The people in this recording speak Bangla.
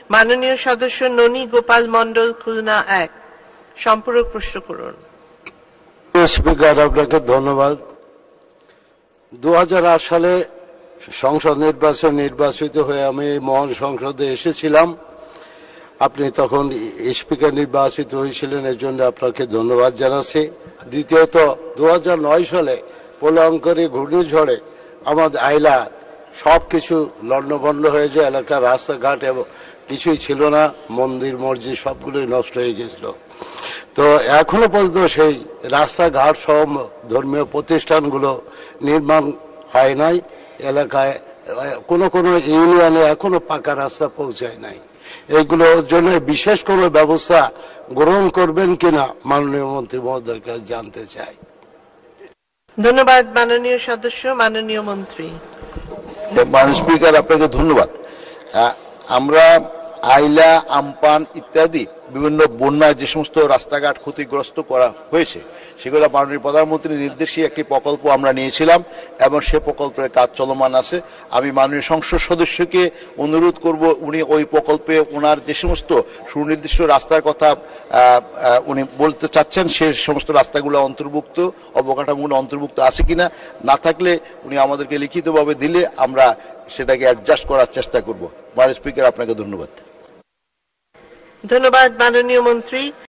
মাননীয় সদস্য ননী গোপাল মণ্ডল, খুলনা 1। সম্পূরক প্রশ্ন করুন। স্পিকার, আপনাকে ধন্যবাদ। 2008 সালে সংসদ নির্বাচিত হয়ে আমি মহান সংসদে এসেছিলাম। আপনি তখন স্পিকার নির্বাচিত হয়েছিলেন, এর জন্য আপনাকে ধন্যবাদ জানাচ্ছি। দ্বিতীয়ত, 2009 সালে প্রলয়ঙ্করী ঘূর্ণিঝড়ে আমাদের আইলা সবকিছু লণ্ডভণ্ড হয়ে যায়, এলাকার রাস্তাঘাট এবং কিছুই ছিল না, মন্দির মসজিদ সবগুলোই নষ্ট হয়ে গেছিল। তো এখনো পর্যন্ত সেই রাস্তাঘাট সহ ধর্মীয় প্রতিষ্ঠানগুলো নির্মাণ হয় নাই। এলাকায় কোনো কোনো ইউনিয়নে এখনো পাকা রাস্তা পৌঁছায় নাই। এইগুলোর জন্য বিশেষ কোনো ব্যবস্থা গ্রহণ করবেন কিনা মাননীয় মন্ত্রী মহোদয়ের কাছে জানতে চাই। ধন্যবাদ মাননীয় সদস্য। মাননীয় মন্ত্রী। মাননীয় স্পিকার, আপনাকে ধন্যবাদ। আমরা আইলা, আমপান ইত্যাদি বিভিন্ন বন্যায় যে সমস্ত রাস্তাঘাট ক্ষতিগ্রস্ত করা হয়েছে সেগুলো মাননীয় প্রধানমন্ত্রীর নির্দেশে একটি প্রকল্প আমরা নিয়েছিলাম এবং সে প্রকল্পের কাজ চলমান আছে। আমি মাননীয় সংসদ সদস্যকে অনুরোধ করব, উনি ওই প্রকল্পে ওনার যে সমস্ত সুনির্দিষ্ট রাস্তার কথা উনি বলতে চাচ্ছেন সে সমস্ত রাস্তাগুলো অন্তর্ভুক্ত, অবকাঠামোগুলো অন্তর্ভুক্ত আছে কিনা, না থাকলে উনি আমাদেরকে লিখিতভাবে দিলে আমরা সেটাকে অ্যাডজাস্ট করার চেষ্টা করব। মাননীয় স্পিকার, আপনাকে ধন্যবাদ। ধন্যবাদ মাননীয় মন্ত্রী।